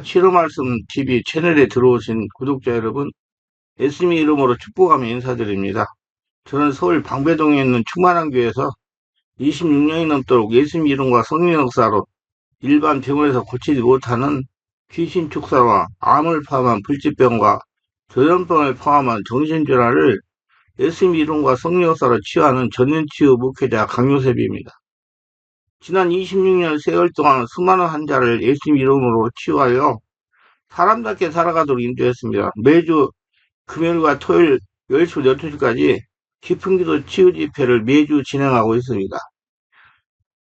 치료 말씀 TV 채널에 들어오신 구독자 여러분, 예수님 이름으로 축복하며 인사드립니다. 저는 서울 방배동에 있는 충만한 교회에서 26년이 넘도록 예수님 이름과 성령 역사로 일반 병원에서 고치지 못하는 귀신 축사와 암을 포함한 불치병과 조현병을 포함한 정신질환을 예수님 이름과 성령 역사로 치유하는 전인치유 목회자 강요셉입니다. 지난 26년 세월 동안 수많은 환자를 예수님 이름으로 치유하여 사람답게 살아가도록 인도했습니다. 매주 금요일과 토요일 10시부터 12시까지 깊은 기도 치유 집회를 매주 진행하고 있습니다.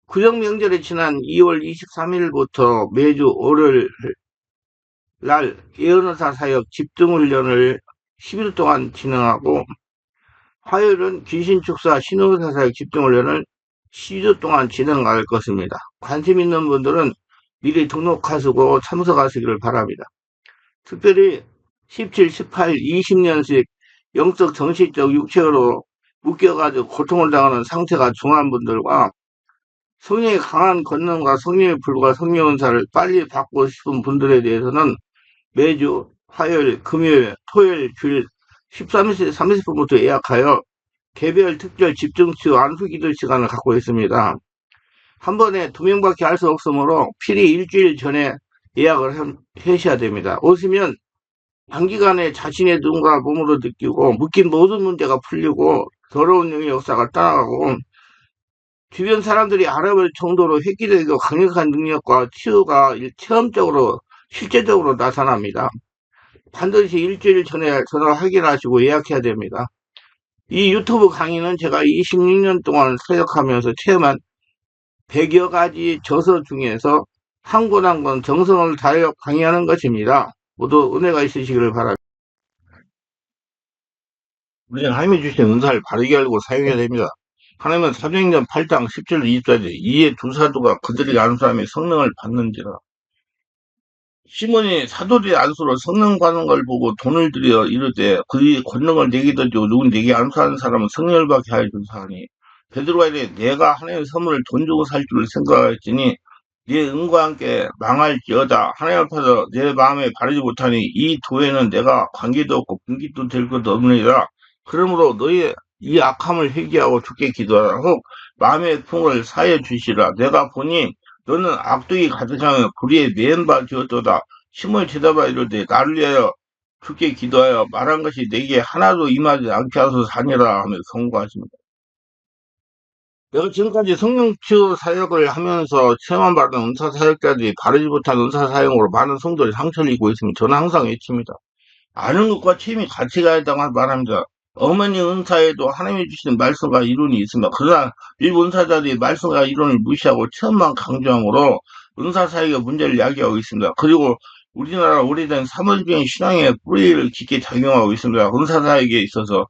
구정 명절에 지난 2월 23일부터 매주 월요일 날 예언의사 사역 집중훈련을 10일 동안 진행하고, 화요일은 귀신축사 신호의사 사역 집중훈련을 12주 동안 진행할 것입니다. 관심 있는 분들은 미리 등록하시고 참석하시기를 바랍니다. 특별히 17, 18, 20년씩 영적, 정신적, 육체로 묶여가지고 고통을 당하는 상태가 중한 분들과 성령의 강한 권능과 성령의 불과 성령 은사를 빨리 받고 싶은 분들에 대해서는 매주 화요일, 금요일, 토요일, 주일 13시 30분부터 예약하여 개별 특별 집중치유 안수기도 시간을 갖고 있습니다. 한 번에 2명밖에 할 수 없으므로 필히 일주일 전에 예약을 하셔야 됩니다. 오시면 단기간에 자신의 눈과 몸으로 느끼고 묶인 모든 문제가 풀리고 더러운 영의 역사가 떠나가고 주변 사람들이 알아볼 정도로 획기적이고 강력한 능력과 치유가 체험적으로 실제적으로 나타납니다. 반드시 일주일 전에 전화 확인하시고 예약해야 됩니다. 이 유튜브 강의는 제가 26년 동안 사역하면서 체험한 100여 가지 저서 중에서 한 권 한 권 정성을 다하여 강의하는 것입니다. 모두 은혜가 있으시기를 바랍니다. 우리는 하나님이 주신 은사를 바르게 알고 사용해야 됩니다. 하나님은 사도행전 8장 17절 24절 이에 두 사도가 그들이 아는 사람이 성령을 받는지라. 시몬이 사도들의 안수로 성령 받는 걸 보고 돈을 들여 이르되 그의 권능을 내게 던지고 누군 내게 안수하는 사람은 성령을 받게 하여 준 사하니, 베드로가 이르되 내가 하나님의 선물을 돈 주고 살 줄을 생각하였으니 네 은과 함께 망할지어다. 하나님 앞에서 내 마음에 바르지 못하니 이 도에는 내가 관계도 없고 분깃도 될 것도 없느니라. 그러므로 너희 이 악함을 회개하고 주께 기도하라. 혹 마음의 풍을 사해 주시라. 내가 보니 너는 악독이 가득하며 불의에 맨바 되었도다. 시몬이 대답하여 이르되 나를 위하여 주께 기도하여 말한 것이 내게 하나도 임하지 않게 하소서 하니라 하며 경고하십니다. 내가 지금까지 성령치유 사역을 하면서 체험받은 은사 사역자들이 바르지 못한 은사 사용으로 많은 성도들이 상처를 입고 있습니다. 저는 항상 외칩니다. 아는 것과 체험이 같이 가야 한다고 말합니다. 어머니 은사에도 하나님이 주신 말씀과 이론이 있습니다. 그러나 일부 은사자들이 말씀과 이론을 무시하고 체험만 강조함으로 은사 사역의 문제를 야기하고 있습니다. 그리고 우리나라 오래된 사모적인 신앙의 뿌리를 깊게 작용하고 있습니다. 은사 사역에 있어서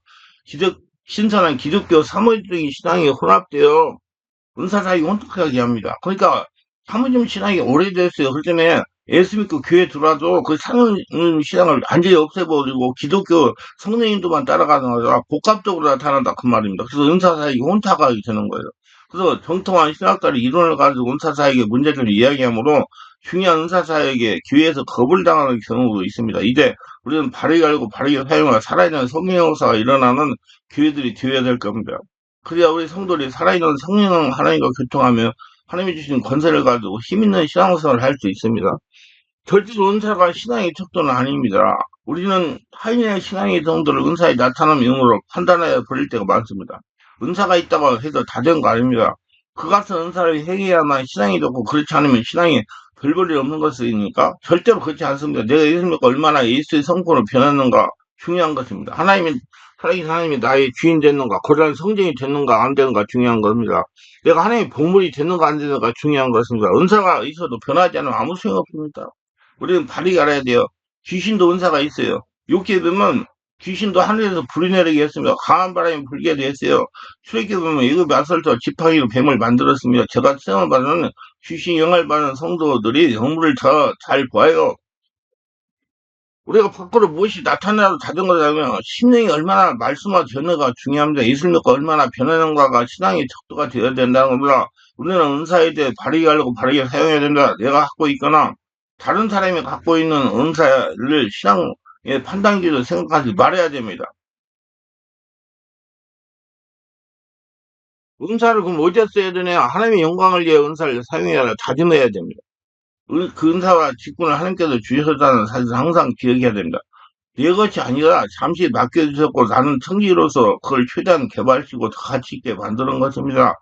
신선한 기독교 사모적인 신앙이 혼합되어 은사 사역이 혼탁하게 합니다. 그러니까 사모적 신앙이 오래됐어요. 그렇기 때문에 예수 믿고 교회 들어와도 그 사모적 신앙을 완전히 없애버리고 기독교 성령님도만 따라가는 거라 복합적으로 나타난다 그 말입니다. 그래서 은사 사역이 혼탁하게 되는 거예요. 그래서 정통한 신학자의 이론을 가지고 은사 사역의 문제를 이야기하므로 중요한 은사 사역에 교회에서 겁을 당하는 경우도 있습니다. 이제 우리는 바르게 알고 바르게 사용하여 살아있는 성령 역사가 일어나는 교회들이 되어야 될 겁니다. 그래야 우리 성도들이 살아있는 성령 하나님과 교통하며 하나님이 주신 권세를 가지고 힘있는 신앙생활을 할 수 있습니다. 절대로 은사가 신앙의 척도는 아닙니다. 우리는 타인의 신앙의 정도를 은사에 나타나는 영으로 판단하여 버릴 때가 많습니다. 은사가 있다고 해서 다 된 거 아닙니다. 그 같은 은사를 행해야만 신앙이 좋고, 그렇지 않으면 신앙이 별 볼일 없는 것이니까 절대로 그렇지 않습니다. 내가 예수 믿고 얼마나 예수의 성품으로 변했는가 중요한 것입니다. 살아계신 하나님이 나의 주인 됐는가, 거대한 성전이 됐는가 안 되는가 중요한 겁니다. 내가 하나님의 보물이 됐는가 안 되는가 중요한 것입니다. 은사가 있어도 변하지 않으면 아무 소용 없습니다. 우리는 바르게 알아야 돼요. 귀신도 은사가 있어요. 욥기에 보면 귀신도 하늘에서 불이 내리게 했습니다. 강한 바람이 불게도 했어요. 출애굽에 보면 애굽의 아설터 지팡이로 뱀을 만들었습니다. 제가 체험을 받는 귀신 영향을 받는 성도들이 영물을 더 잘 보아요. 우리가 밖으로 무엇이 나타나도 다른 거라면 심령이 얼마나 말씀화 되는가 중요합니다. 예수 믿고 얼마나 변하는가가 신앙의 척도가 되어야 된다는 겁니다. 우리는 은사에 대해 바르게 알고 바르게 사용해야 된다. 내가 갖고 있거나 다른 사람이 갖고 있는 은사를 신앙의 판단기로 생각하지 말아야 됩니다. 은사를 그럼 어디에 써야 되냐? 하나님의 영광을 위해 은사를 사용해야 다짐해야 됩니다. 그 은사와 직분을 하나님께서 주셨다는 사실을 항상 기억해야 됩니다. 내 것이 아니라 잠시 맡겨주셨고 나는 청지로서 그걸 최대한 개발시키고 더 가치 있게 만드는 것입니다.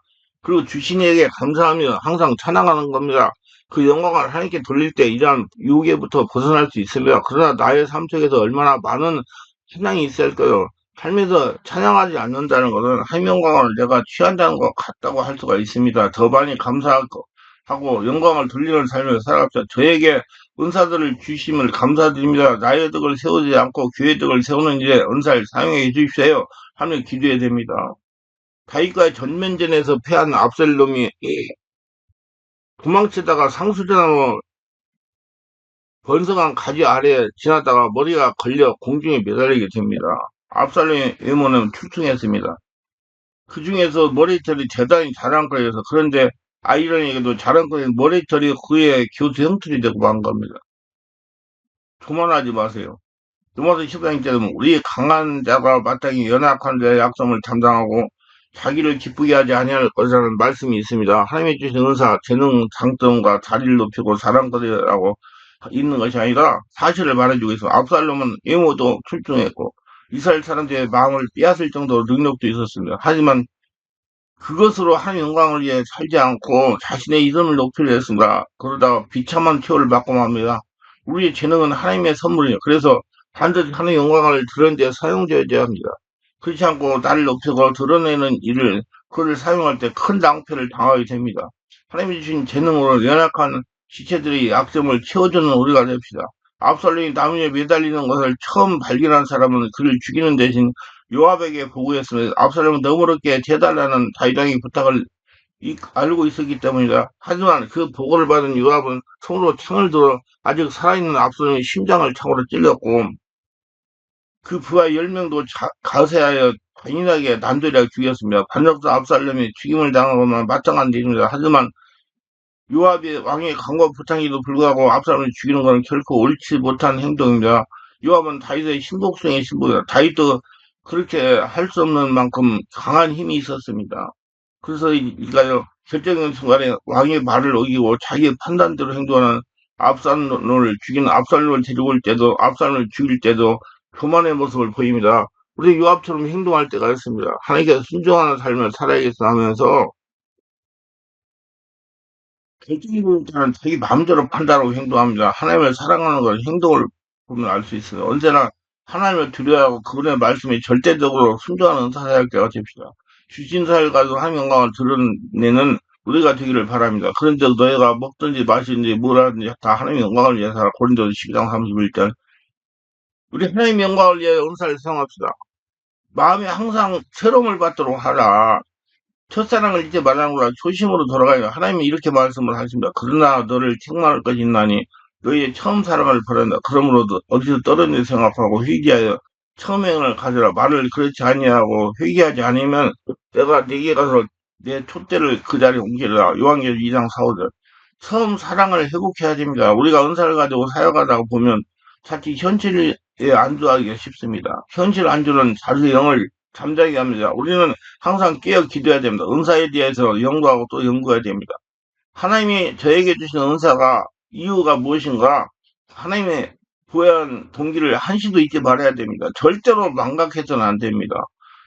그리고 주신 이에게 감사하며 항상 찬양하는 겁니다. 그 영광을 하나님께 돌릴 때 이러한 유혹에부터 벗어날 수 있습니다. 그러나 나의 삶 속에서 얼마나 많은 찬양이 있을까요? 삶에서 찬양하지 않는다는 것은 하나님 영광을 내가 취한다는 것 같다고 할 수가 있습니다. 더 많이 감사하고 하고 영광을 돌리는 삶을 살아갑시다. 저에게 은사들을 주심을 감사드립니다. 나의 덕을 세우지 않고 교회 덕을 세우는 일에 은사를 사용해 주십시오. 하며 기도해야 됩니다. 다윗과의 전면전에서 패한 압살롬이 도망치다가 상수전으로 번성한 가지 아래에 지나다가 머리가 걸려 공중에 매달리게 됩니다. 압살롬의 외모는 출중했습니다. 그 중에서 머리털이 대단히 자랑거리여서 그런데 아이러니에도 자랑거리는 머리털이 그의 교수 형틀이 되고 만 겁니다. 교만하지 마세요. 로마서 14장 때는 우리 강한 자가 마땅히 연약한 자의 약점을 담당하고 자기를 기쁘게 하지 아니할 것이라는 말씀이 있습니다. 하나님이 주신 은사, 재능, 장점과 자리를 높이고 사랑거리라고 있는 것이 아니라 사실을 말해주고 있습니다. 압살롬은 외모도 출중했고 이스라엘 사람들의 마음을 빼앗을 정도로 능력도 있었습니다. 하지만 그것으로 하나님 영광을 위해 살지 않고 자신의 이름을 높이려 했습니다. 그러다가 비참한 최후를 맞고 맙니다. 우리의 재능은 하나님의 선물이에요. 그래서 반드시 하나님의 영광을 드러내는 데 사용되어야 합니다. 그렇지 않고 나를 높이고 드러내는 일을 그를 사용할 때 큰 낭패를 당하게 됩니다. 하나님이 주신 재능으로 연약한 지체들의 약점을 채워주는 우리가 됩시다. 압살롬이 나무에 매달리는 것을 처음 발견한 사람은 그를 죽이는 대신 요압에게 보고했습니다. 압살롬은 너무럽게 해달라는 다윗왕의 부탁을 알고 있었기 때문이다. 하지만 그 보고를 받은 요압은 손으로 창을 들어 아직 살아있는 압살롬의 심장을 창으로 찔렀고 그 부하 10명도 가세하여 잔인하게 난도리하게 죽였습니다. 반역자 압살롬이 죽임을 당하거나 마땅한 일입니다. 하지만 요압의 왕의 강과 부탁에도 불구하고 압살롬을 죽이는 것은 결코 옳지 못한 행동입니다. 요압은 다윗의 신복숭의 신복이다. 다윗도 그렇게 할 수 없는 만큼 강한 힘이 있었습니다. 그래서 이가요 결정적인 순간에 왕의 말을 어기고 자기의 판단대로 행동하는 압살롬을 죽이는 압살롬을 데리고 올 때도 압살롬을 죽일 때도 교만의 모습을 보입니다. 우리 요압처럼 행동할 때가 있습니다. 하나님께 순종하는 삶을 살아야겠어 하면서 결정적으로는 자기 마음대로 판단하고 행동합니다. 하나님을 사랑하는 걸 행동을 보면 알 수 있어요. 언제나 하나님을 두려워하고 그분의 말씀에 절대적으로 순종하는 사역자가 됩시다. 주신 사역을 가지고 하나님 영광을 드러내는 우리가 되기를 바랍니다. 그런데 너희가 먹든지 마시든지 뭘 하든지 다 하나님 영광을 위해서 고린도서 12장 31절 우리 하나님 영광을 위해 은사를 사용합시다. 마음에 항상 새로움을 받도록 하라. 첫사랑을 잊지 말라는 거라 초심으로 돌아가요. 하나님이 이렇게 말씀을 하십니다. 그러나 너를 책망할 것이 있나니 너희의 처음 사랑을 버린다. 그러므로 어디서 떨어진 생각하고 회개하여 처음 행을 가져라. 말을 그렇지 아니하고 회개하지 않으면 내가 네게 가서 내 촛대를 그 자리에 옮기라. 요한계시록 2장 4, 5절. 처음 사랑을 회복해야 됩니다. 우리가 은사를 가지고 사역하다가 보면 자칫 현실에 안주하기가 쉽습니다. 현실 안주는 자기 영을 잠자게 합니다. 우리는 항상 깨어 기도해야 됩니다. 은사에 대해서 연구하고 또 연구해야 됩니다. 하나님이 저에게 주신 은사가 이유가 무엇인가? 하나님의 부여한 동기를 한시도 잊지 말아야 됩니다. 절대로 망각해서는 안 됩니다.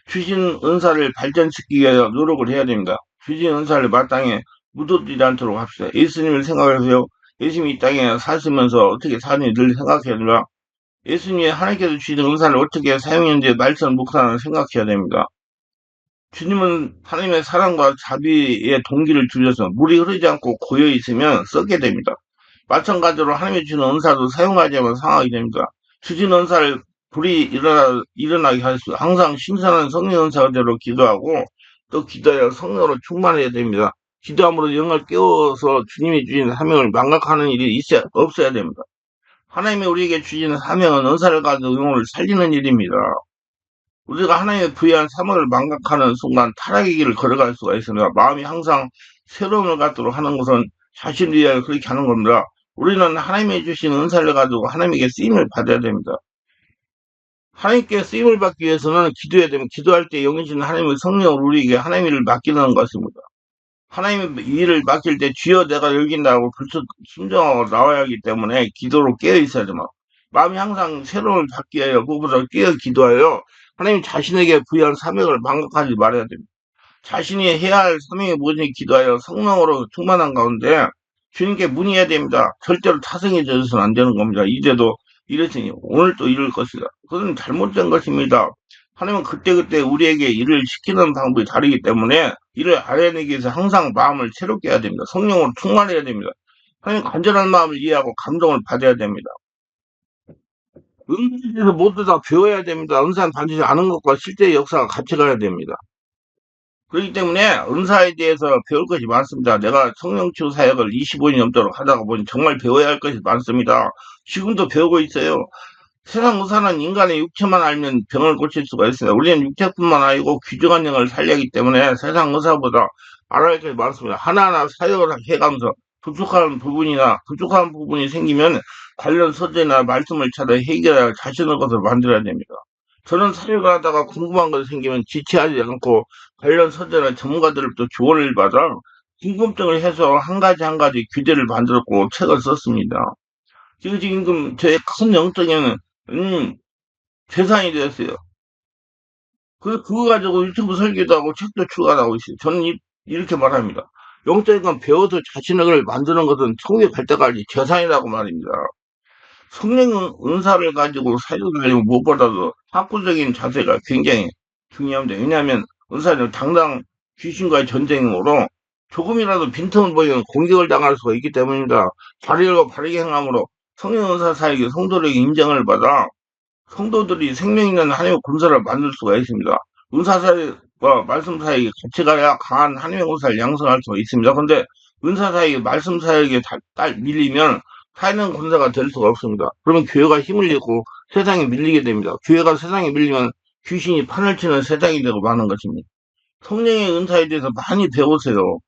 주신 은사를 발전시키기 위해서 노력을 해야 됩니다. 주신 은사를 마땅히 묻어두지 않도록 합시다. 예수님을 생각하세요. 예수님이 이 땅에 사시면서 어떻게 사는지 늘 생각해야 됩니다. 예수님이 하나님께서 주신 은사를 어떻게 사용했는지 말씀 묵상을 생각해야 됩니다. 주님은 하나님의 사랑과 자비의 동기를 주셔서 물이 흐르지 않고 고여 있으면 썩게 됩니다. 마찬가지로 하나님이 주는 은사도 사용하지 않으면 상하게 됩니다. 주신 은사를 불이 일어나게 하시고 항상 신선한 성령 은사대로 기도하고 또 기도하여 성령으로 충만해야 됩니다. 기도함으로 영을 깨워서 주님이 주신 사명을 망각하는 일이 없어야 됩니다. 하나님이 우리에게 주신 사명은 은사를 가지고 영혼을 살리는 일입니다. 우리가 하나님의 부여한 사명을 망각하는 순간 타락의 길을 걸어갈 수가 있습니다. 마음이 항상 새로움을 갖도록 하는 것은 자신을 위하여 그렇게 하는 겁니다. 우리는 하나님이 주신 은사를 가지고 하나님에게 쓰임을 받아야 됩니다. 하나님께 쓰임을 받기 위해서는 기도해야 됩니다. 기도할 때 영이신 하나님의 성령을 우리에게 하나님 일을 맡기는 것입니다. 하나님의 일을 맡길 때 주여 내가 여긴다고 불쑥 심정하고 나와야 하기 때문에 기도로 깨어 있어야 됩니다. 마음이 항상 새로움을 받기 위하여 무엇보다 깨어 기도하여 하나님 자신에게 부여한 사명을 망각하지 말아야 됩니다. 자신이 해야 할 사명이 무엇인지 기도하여 성령으로 충만한 가운데 주님께 문의해야 됩니다. 절대로 타성이 져서는 안 되는 겁니다. 이제도 이랬으니 오늘 또 이럴 것이다. 그것은 잘못된 것입니다. 하나님은 그때그때 우리에게 일을 시키는 방법이 다르기 때문에 일을 알아내기 위해서 항상 마음을 새롭게 해야 됩니다. 성령으로 충만해야 됩니다. 하나님 간절한 마음을 이해하고 감동을 받아야 됩니다. 은사에 대해서 모두 다 배워야 됩니다. 은사는 반드시 아는 것과 실제의 역사가 같이 가야 됩니다. 그렇기 때문에 은사에 대해서 배울 것이 많습니다. 내가 성령치유 사역을 25년 넘도록 하다가 보니 정말 배워야 할 것이 많습니다. 지금도 배우고 있어요. 세상 의사는 인간의 육체만 알면 병을 고칠 수가 있어요. 우리는 육체뿐만 아니고 귀중한 영을 살려기 때문에 세상 의사보다 알아야 할 것이 많습니다. 하나하나 사역을 해가면서 부족한 부분이 생기면 관련 서적이나 말씀을 찾아 해결할 자신의 것을 만들어야 됩니다. 저는 사역을 하다가 궁금한 것이 생기면 지체하지 않고 관련 서적이나 전문가들로부터 조언을 받아 궁금증을 해소 한 가지 한 가지 규제를 만들었고 책을 썼습니다. 지금 저의 큰 영적인 재산이 되었어요. 그거 가지고 유튜브 설계도 하고 책도 출간하고 있어요. 저는 이렇게 말합니다. 영적인 건 배워서 자신을 만드는 것은 천국에 갈 때까지 재산이라고 말입니다. 성령 은사를 가지고 사역을 하려면 무엇보다도 학구적인 자세가 굉장히 중요합니다. 왜냐하면 은사는 당당 귀신과의 전쟁으로 조금이라도 빈틈을 보이면 공격을 당할 수가 있기 때문입니다. 바르고 바르게 행함으로 성령 은사 사역이 성도에게 인정을 받아 성도들이 생명 있는 하나님의 군사를 만들 수가 있습니다. 은사 사역과 말씀 사역이 같이 가야 강한 하나님의 군사를 양성할 수가 있습니다. 그런데 은사 사역이 말씀 사역에 밀리면 타인은 군사가 될 수가 없습니다. 그러면 교회가 힘을 잃고 세상에 밀리게 됩니다. 교회가 세상에 밀리면 귀신이 판을 치는 세상이 되고 마는 것입니다. 성령의 은사에 대해서 많이 배우세요.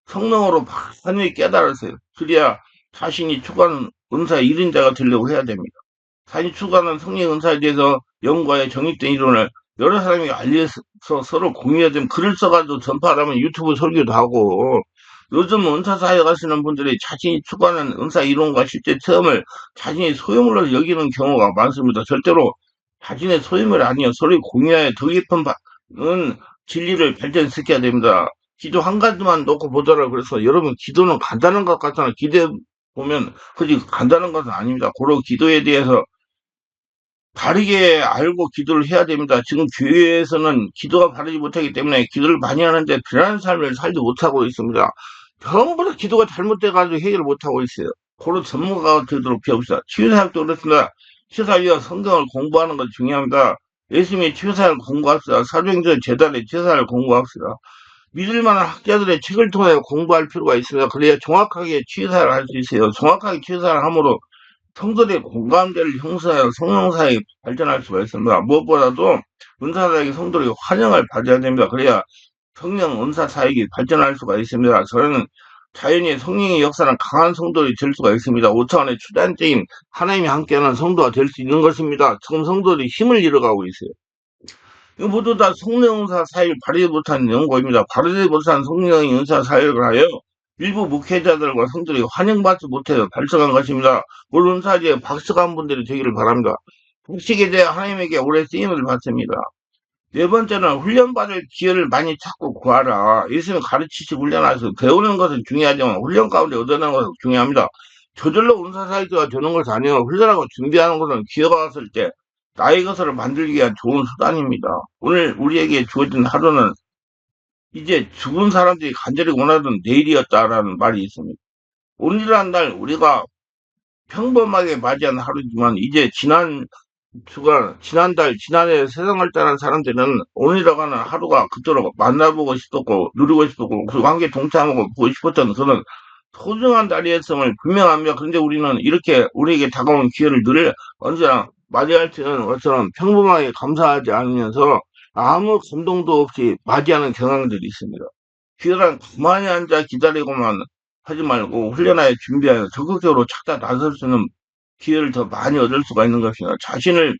성령으로 많이 깨달으세요. 그래야 자신이 추구하는 은사의 일인자가 되려고 해야 됩니다. 자신이 추구하는 성령의 은사에 대해서 영과의 정립된 이론을 여러 사람이 알려서 서로 공유해야 되면 글을 써가지고 전파하면 유튜브 설교도 하고 요즘 은사 사역 하시는 분들이 자신이 추구하는 은사 이론과 실제 체험을 자신의 소유물로 여기는 경우가 많습니다. 절대로 자신의 소유물이 아니요. 서로 공유하여 더 깊은 진리를 발전시켜야 됩니다. 기도 한 가지만 놓고 보더라도 그래서 여러분 기도는 간단한 것 같잖아요. 기도해 보면 그지 간단한 것은 아닙니다. 고로 기도에 대해서 바르게 알고 기도를 해야 됩니다. 지금 교회에서는 기도가 바르지 못하기 때문에 기도를 많이 하는데 편안한 삶을 살지 못하고 있습니다. 전부 다 기도가 잘못돼가지고 해결을 못하고 있어요. 고로 전문가가 되도록 배웁시다. 치유사역도 그렇습니다. 치유사역과 성경을 공부하는 것이 중요합니다. 예수님이 치유사역을 공부합시다. 사도행전 재단의 치유사역을 공부합시다. 믿을 만한 학자들의 책을 통해 공부할 필요가 있습니다. 그래야 정확하게 치유사역을 할 수 있어요. 정확하게 치유사역을 함으로 성도들의 공감대를 형성하여 성령사역이 발전할 수가 있습니다. 무엇보다도 은사사역이 성도들에게 환영을 받아야 됩니다. 그래야 성령 은사 사역이 발전할 수가 있습니다. 저는 자연히 성령의 역사는 강한 성도들이 될 수가 있습니다. 5차원의 초단적인 하나님이 함께하는 성도가 될 수 있는 것입니다. 지금 성도들이 힘을 잃어가고 있어요. 이거 모두 다 성령 은사 사역을 바르지 못한 연고입니다. 바르지 못한 성령의 은사 사역을 하여 일부 목회자들과 성도들이 환영받지 못해서 발생한 것입니다. 물론 은사지에 박석한 분들이 되기를 바랍니다. 복식에 대해 하나님에게 오래 쓰임을 받습니다. 네 번째는 훈련받을 기회를 많이 찾고 구하라. 예수님 가르치시고 훈련하셔서 배우는 것은 중요하지만 훈련 가운데 얻어내는 것은 중요합니다. 저절로 은사사역자가 되는 것이 아니에요. 훈련하고 준비하는 것은 기회가 왔을 때 나의 것을 만들기 위한 좋은 수단입니다. 오늘 우리에게 주어진 하루는 이제 죽은 사람들이 간절히 원하던 내일이었다라는 말이 있습니다. 오늘이란 날 우리가 평범하게 맞이한 하루지만 이제 지난해 세상을 떠난 사람들은 오늘이라고 하는 하루가 그토록 만나보고 싶었고, 누리고 싶었고, 그리고 함께 동참하고 보고 싶었던 그런 소중한 날이었음을 분명합니다. 그런데 우리는 이렇게 우리에게 다가온 기회를 늘 언제나 맞이할 때는 것처럼 평범하게 감사하지 않으면서 아무 감동도 없이 맞이하는 경향들이 있습니다. 기회란 가만히 앉아 기다리고만 하지 말고 훈련하여 준비하여 적극적으로 찾아 나설 수 있는 기회를 더 많이 얻을 수가 있는 것입니다. 자신을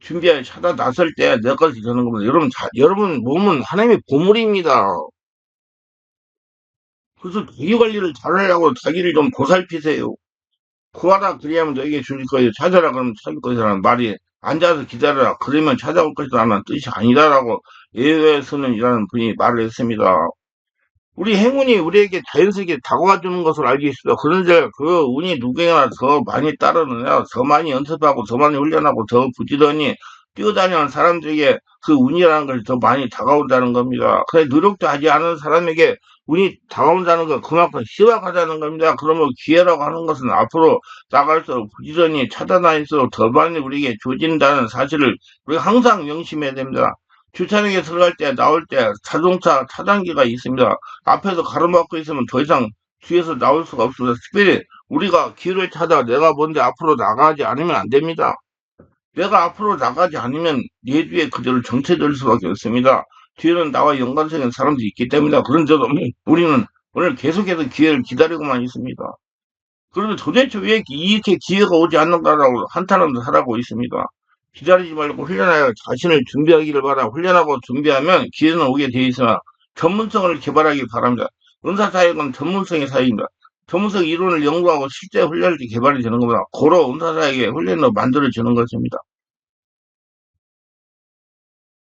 준비하여 찾아 나설 때 내 것이 되는 겁니다. 여러분 몸은 하나님의 보물입니다. 그래서 자기 관리를 잘하려고 자기를 좀 보살피세요. 구하라 그리하면 너에게 주실 거예요. 찾아라 그러면 찾을 것이라는 말이 앉아서 기다려라 그러면 찾아올 것이라는 뜻이 아니다라고 예외선언이라는 분이 말을 했습니다. 우리 행운이 우리에게 자연스럽게 다가와 주는 것을 알고 있습니다. 그런데 그 운이 누구에게나 더 많이 따르느냐, 더 많이 연습하고, 더 많이 훈련하고, 더 부지런히 뛰어다니는 사람들에게 그 운이라는 것이 더 많이 다가온다는 겁니다. 그래, 노력도 하지 않은 사람에게 운이 다가온다는 건 그만큼 희박하다는 겁니다. 그러면 기회라고 하는 것은 앞으로 나갈수록 부지런히 찾아다닐수록 더 많이 우리에게 주어진다는 사실을 우리가 항상 명심해야 됩니다. 주차장에 들어갈 때, 나올 때 자동차 차단기가 있습니다. 앞에서 가로막고 있으면 더 이상 뒤에서 나올 수가 없습니다. 특별히 우리가 길을 찾아 내가 먼저 앞으로 나가지 않으면 안 됩니다. 내가 앞으로 나가지 않으면 내 뒤에 그대로 정체될 수밖에 없습니다. 뒤에는 나와 연관성인 사람들이 있기 때문이다. 그런데도 우리는 오늘 계속해서 기회를 기다리고만 있습니다. 그런데 도대체 왜 이렇게 기회가 오지 않는가라고 한탄하면서 살아가고 있습니다. 기다리지 말고 훈련하여 자신을 준비하기를 바라. 훈련하고 준비하면 기회는 오게 되어 있으나 전문성을 개발하기 바랍니다. 은사사역은 전문성의 사역입니다. 전문성 이론을 연구하고 실제 훈련할 때 개발이 되는 겁니다. 고로 은사사역의 훈련으로 만들어지는 것입니다.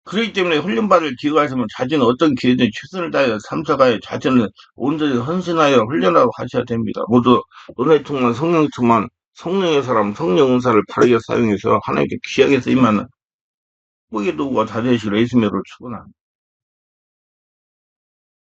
그렇기 때문에 훈련받을 기회가 있으면 자신은 어떤 기회든 최선을 다해 참석하여 자신을 온전히 헌신하여 훈련하고 하셔야 됩니다. 모두 은혜 충만, 성령 충만, 성령의 사람, 성령 은사를 바르게 사용해서 하나님께 귀하게 쓰임하는 축복의 도구가 다 되시기를 예수님으로 축원합니다.